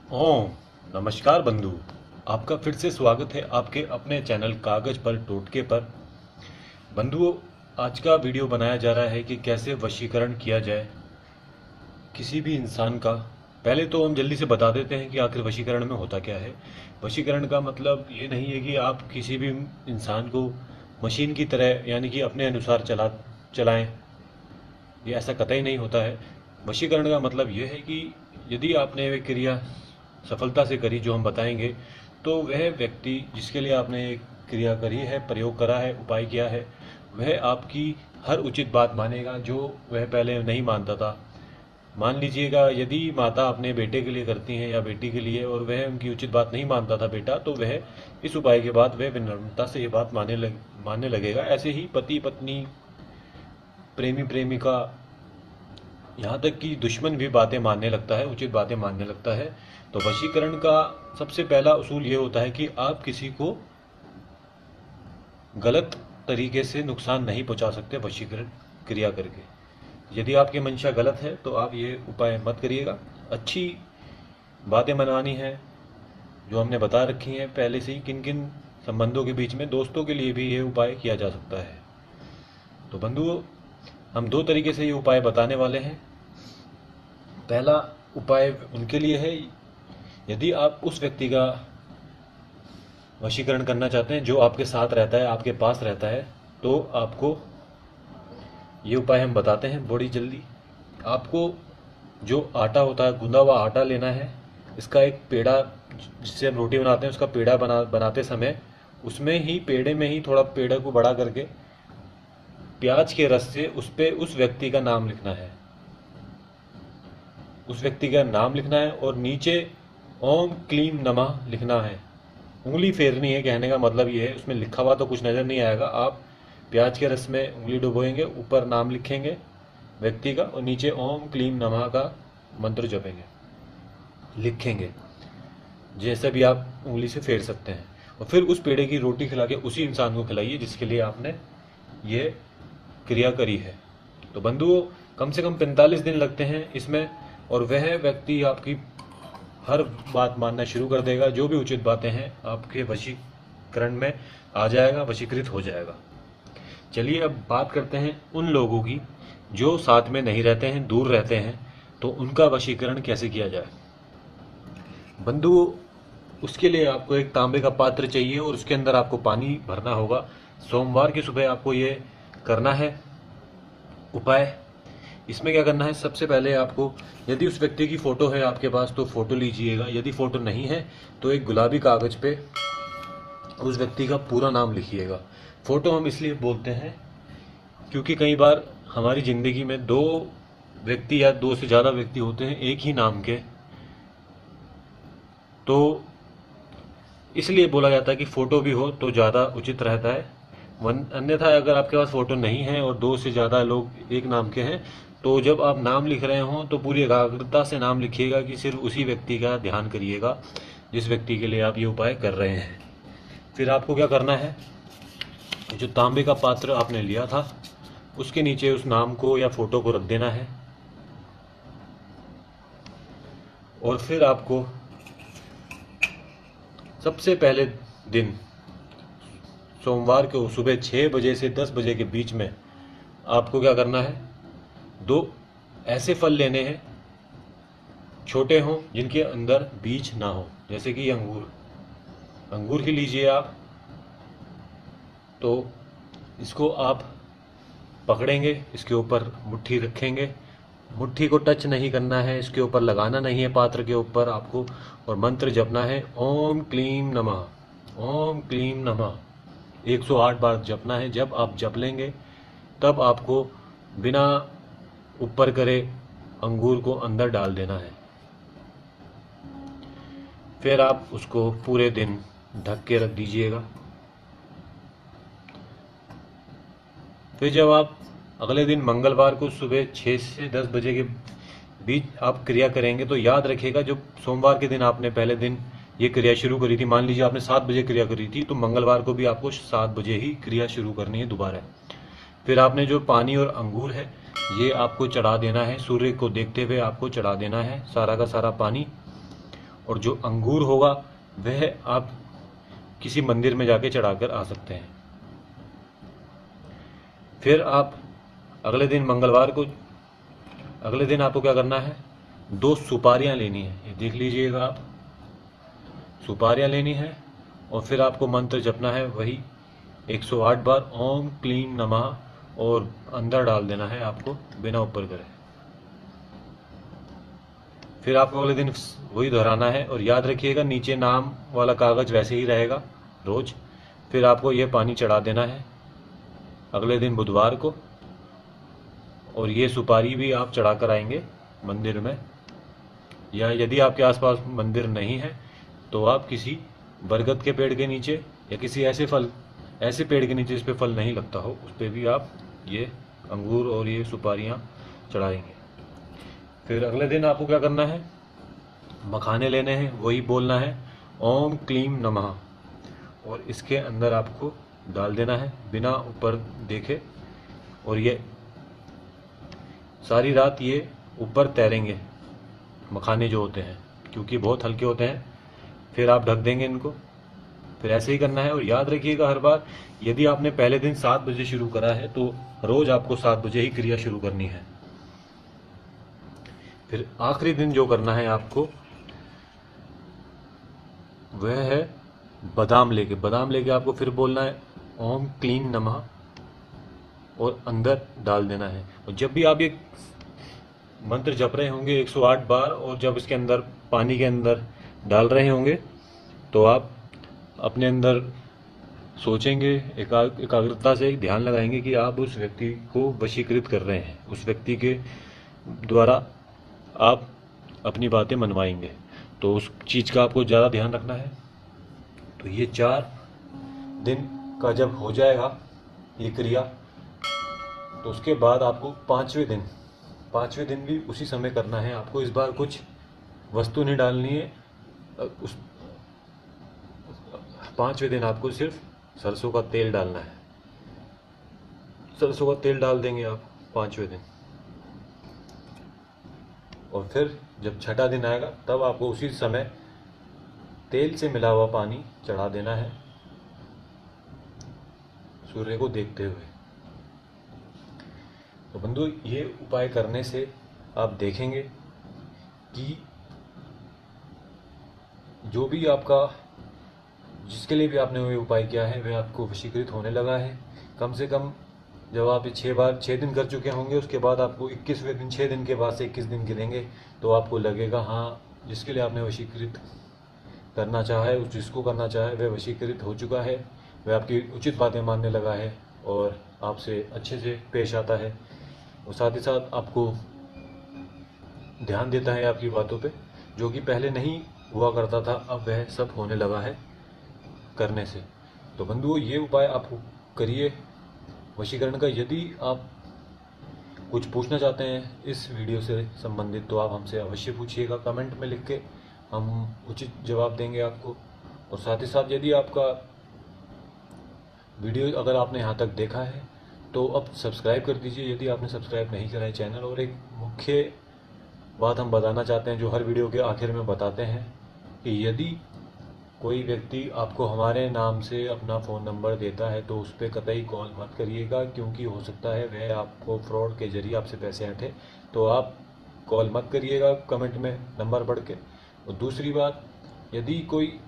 ओम नमस्कार बंधु। आपका फिर से स्वागत है आपके अपने चैनल कागज पर टोटके पर। बंधुओं, आज का वीडियो बनाया जा रहा है कि कैसे वशीकरण किया जाए किसी भी इंसान का। पहले तो हम जल्दी से बता देते हैं कि आखिर वशीकरण में होता क्या है। वशीकरण का मतलब ये नहीं है कि आप किसी भी इंसान को मशीन की तरह यानी कि अपने अनुसार चलाएं। ये ऐसा कतई नहीं होता है। वशीकरण का मतलब यह है कि यदि आपने वह क्रिया सफलता से करी जो हम बताएंगे, तो वह व्यक्ति जिसके लिए आपने एक क्रिया करी है, प्रयोग करा है, उपाय किया है, वह आपकी हर उचित बात मानेगा जो वह पहले नहीं मानता था। मान लीजिएगा यदि माता अपने बेटे के लिए करती हैं या बेटी के लिए और वह उनकी उचित बात नहीं मानता था बेटा, तो वह इस उपाय के बाद वह विनम्रता से ये बात मानने लगेगा। ऐसे ही पति पत्नी, प्रेमी प्रेमिका, यहाँ तक कि दुश्मन भी बातें मानने लगता है, उचित बातें मानने लगता है। तो वशीकरण का सबसे पहला उसूल ये होता है कि आप किसी को गलत तरीके से नुकसान नहीं पहुंचा सकते वशीकरण क्रिया करके। यदि आपकी मंशा गलत है तो आप ये उपाय मत करिएगा। अच्छी बातें मनवानी है जो हमने बता रखी हैं पहले से ही किन किन संबंधों के बीच में। दोस्तों के लिए भी ये उपाय किया जा सकता है। तो बंधुओं, हम दो तरीके से ये उपाय बताने वाले हैं। पहला उपाय उनके लिए है यदि आप उस व्यक्ति का वशीकरण करना चाहते हैं जो आपके साथ रहता है, आपके पास रहता है, तो आपको ये उपाय हम बताते हैं बड़ी जल्दी। आपको जो आटा होता है, गूंदा हुआ आटा लेना है। इसका एक पेड़ा, जिससे हम रोटी बनाते हैं, उसका पेड़ा बनाते समय उसमें ही, पेड़े में ही थोड़ा पेड़े को बड़ा करके प्याज के रस से उस पे उस व्यक्ति का नाम लिखना है। उस व्यक्ति का नाम लिखना है और नीचे ओम क्लीम नमः लिखना है। उंगली फेरनी है, कहने का मतलब ये है। उसमें लिखा हुआ तो कुछ नजर नहीं आएगा। आप प्याज के रस में उंगली डुबोएंगे, ऊपर नाम लिखेंगे व्यक्ति का और नीचे ओम क्लीम नमः का मंत्र जपेंगे, लिखेंगे। जैसे भी आप उंगली से फेर सकते हैं। और फिर उस पेड़े की रोटी खिला के उसी इंसान को खिलाइए जिसके लिए आपने ये क्रिया करी है। तो बंधुओं, कम से कम 45 दिन लगते हैं इसमें और वह व्यक्ति आपकी हर बात मानना शुरू कर देगा। जो भी उचित बातें हैं आपके वशीकरण में आ जाएगा, वशीकृत हो जाएगा। चलिए अब बात करते हैं उन लोगों की जो साथ में नहीं रहते हैं, दूर रहते हैं। तो उनका वशीकरण कैसे किया जाए। बंधुओं, उसके लिए आपको एक तांबे का पात्र चाहिए और उसके अंदर आपको पानी भरना होगा। सोमवार की सुबह आपको ये करना है उपाय। इसमें क्या करना है, सबसे पहले आपको, यदि उस व्यक्ति की फोटो है आपके पास तो फोटो लीजिएगा। यदि फोटो नहीं है तो एक गुलाबी कागज पे उस व्यक्ति का पूरा नाम लिखिएगा। फोटो हम इसलिए बोलते हैं क्योंकि कई बार हमारी जिंदगी में दो व्यक्ति या दो से ज्यादा व्यक्ति होते हैं एक ही नाम के, तो इसलिए बोला जाता है कि फोटो भी हो तो ज्यादा उचित रहता है। अन्यथा अगर आपके पास फोटो नहीं है और दो से ज्यादा लोग एक नाम के हैं, तो जब आप नाम लिख रहे हो तो पूरी एकाग्रता से नाम लिखिएगा कि सिर्फ उसी व्यक्ति का ध्यान करिएगा जिस व्यक्ति के लिए आप ये उपाय कर रहे हैं। फिर आपको क्या करना है, जो तांबे का पात्र आपने लिया था उसके नीचे उस नाम को या फोटो को रख देना है। और फिर आपको सबसे पहले दिन सोमवार को सुबह 6 बजे से 10 बजे के बीच में आपको क्या करना है, दो ऐसे फल लेने हैं, छोटे हों जिनके अंदर बीज ना हो। जैसे कि अंगूर की लीजिए आप। तो इसको आप पकड़ेंगे, इसके ऊपर मुट्ठी रखेंगे। मुट्ठी को टच नहीं करना है, इसके ऊपर लगाना नहीं है पात्र के ऊपर आपको। और मंत्र जपना है ओम क्लीम नमः, ओम क्लीम नमः 108 बार जपना है। जब आप जप लेंगे तब आपको बिना ऊपर करे अंगूर को अंदर डाल देना है। फिर आप उसको पूरे दिन ढक के रख दीजिएगा। फिर जब आप अगले दिन मंगलवार को सुबह 6 से 10 बजे के बीच आप क्रिया करेंगे, तो याद रखिएगा जो सोमवार के दिन आपने पहले दिन ये क्रिया शुरू करी थी, मान लीजिए आपने 7 बजे क्रिया करी थी, तो मंगलवार को भी आपको 7 बजे ही क्रिया शुरू करनी है दोबारा। फिर आपने जो पानी और अंगूर है ये आपको चढ़ा देना है, सूर्य को देखते हुए आपको चढ़ा देना है सारा का सारा पानी। और जो अंगूर होगा वह आप किसी मंदिर में जाके चढ़ाकर आ सकते हैं। फिर आप अगले दिन मंगलवार को, अगले दिन आपको क्या करना है, 2 सुपारियां लेनी है, ये देख लीजिएगा आप, सुपारियां लेनी है और फिर आपको मंत्र जपना है वही 108 बार ओम क्लीम नमः, और अंदर डाल देना है आपको बिना ऊपर करे। फिर आपको अगले दिन वही दोहराना है और याद रखिएगा नीचे नाम वाला कागज वैसे ही रहेगा रोज। फिर आपको ये पानी चढ़ा देना है अगले दिन बुधवार को, और ये सुपारी भी आप चढ़ा कर आएंगे मंदिर में, या यदि आपके आसपास मंदिर नहीं है तो आप किसी बरगद के पेड़ के नीचे या किसी ऐसे पेड़ के नीचे जिस पे फल नहीं लगता हो उस पे भी आप ये अंगूर और ये सुपारियां चढ़ाएंगे। फिर अगले दिन आपको क्या करना है, मखाने लेने हैं, वही बोलना है ओम क्लीम नमः, और इसके अंदर आपको डाल देना है बिना ऊपर देखे, और ये सारी रात ये ऊपर तैरेंगे मखाने जो होते हैं, क्योंकि बहुत हल्के होते हैं। फिर आप ढक देंगे इनको, फिर ऐसे ही करना है। और याद रखिएगा हर बार, यदि आपने पहले दिन 7 बजे शुरू करा है तो रोज आपको 7 बजे ही क्रिया शुरू करनी है। फिर आखिरी दिन जो करना है आपको वह है बादाम लेके आपको फिर बोलना है ओम क्लीम नमः और अंदर डाल देना है। और जब भी आप ये मंत्र जप रहे होंगे 108 बार, और जब इसके अंदर पानी के अंदर डाल रहे होंगे तो आप अपने अंदर सोचेंगे, एकाग्रता से ध्यान लगाएंगे कि आप उस व्यक्ति को वशीकृत कर रहे हैं, उस व्यक्ति के द्वारा आप अपनी बातें मनवाएंगे। तो उस चीज़ का आपको ज़्यादा ध्यान रखना है। तो ये 4 दिन का जब हो जाएगा ये क्रिया, तो उसके बाद आपको 5वें दिन भी उसी समय करना है। आपको इस बार कुछ वस्तु नहीं डालनी है, उस 5वें दिन आपको सिर्फ सरसों का तेल डालना है। सरसों का तेल डाल देंगे आप 5वें दिन, और फिर जब 6ठा दिन आएगा तब आपको उसी समय तेल से मिला हुआ पानी चढ़ा देना है सूर्य को देखते हुए। तो बंधु, ये उपाय करने से आप देखेंगे कि जो भी आपका, जिसके लिए भी आपने वो उपाय किया है वह आपको वशीकृत होने लगा है। कम से कम जब आप 6 दिन कर चुके होंगे, उसके बाद आपको 21वें दिन, 6 दिन के बाद से 21 दिन गिनेंगे तो आपको लगेगा हाँ, जिसके लिए आपने वशीकृत करना चाहा है, जिसको करना चाहा है वह वशीकृत हो चुका है, वह आपकी उचित बातें मानने लगा है और आपसे अच्छे से पेश आता है, और साथ ही साथ आपको ध्यान देता है आपकी बातों पे, जो कि पहले नहीं हुआ करता था, अब वह सब होने लगा है करने से। तो बंधुओं, ये उपाय आप करिए वशीकरण का। यदि आप कुछ पूछना चाहते हैं इस वीडियो से संबंधित तो आप हमसे अवश्य पूछिएगा कमेंट में लिख के, हम उचित जवाब देंगे आपको। और साथ ही साथ यदि आपका वीडियो अगर आपने यहाँ तक देखा है तो अब सब्सक्राइब कर दीजिए यदि आपने सब्सक्राइब नहीं करा है चैनल। और एक मुख्य बात हम बताना चाहते हैं, जो हर वीडियो के आखिर में बताते हैं, कि यदि कोई व्यक्ति आपको हमारे नाम से अपना फ़ोन नंबर देता है तो उस पर कतई कॉल मत करिएगा, क्योंकि हो सकता है वह आपको फ्रॉड के जरिए आपसे पैसे हटे। तो आप कॉल मत करिएगा कमेंट में नंबर पढ़ के। और दूसरी बात, यदि कोई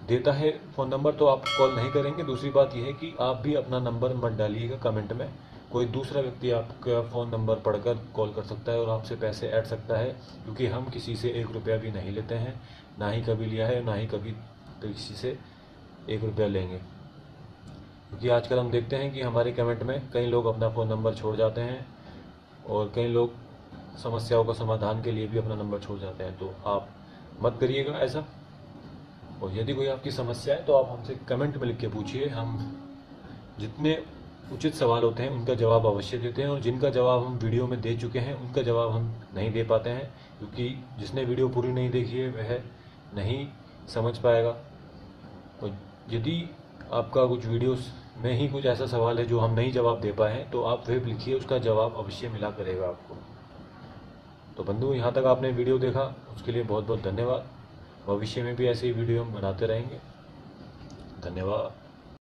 देता है फ़ोन नंबर तो आप कॉल नहीं करेंगे। दूसरी बात यह है कि आप भी अपना नंबर मत डालिएगा कमेंट में, कोई दूसरा व्यक्ति आपका फ़ोन नंबर पढ़कर कॉल कर सकता है और आपसे पैसे ऐड सकता है, क्योंकि हम किसी से 1 रुपया भी नहीं लेते हैं, ना ही कभी लिया है, ना ही कभी किसी से 1 रुपया लेंगे। क्योंकि आजकल हम देखते हैं कि हमारे कमेंट में कई लोग अपना फ़ोन नंबर छोड़ जाते हैं और कई लोग समस्याओं का समाधान के लिए भी अपना नंबर छोड़ जाते हैं। तो आप मत करिएगा ऐसा। और यदि कोई आपकी समस्या है तो आप हमसे कमेंट में लिख के पूछिए, हम जितने उचित सवाल होते हैं उनका जवाब अवश्य देते हैं। और जिनका जवाब हम वीडियो में दे चुके हैं उनका जवाब हम नहीं दे पाते हैं, क्योंकि जिसने वीडियो पूरी नहीं देखी है वह नहीं समझ पाएगा। और यदि आपका कुछ वीडियोस में ही कुछ ऐसा सवाल है जो हम नहीं जवाब दे पाए हैं तो आप वह लिखिए, उसका जवाब अवश्य मिला करेगा आपको। तो बंधु, यहाँ तक आपने वीडियो देखा उसके लिए बहुत बहुत धन्यवाद। भविष्य में भी ऐसे ही वीडियो हम बनाते रहेंगे। धन्यवाद।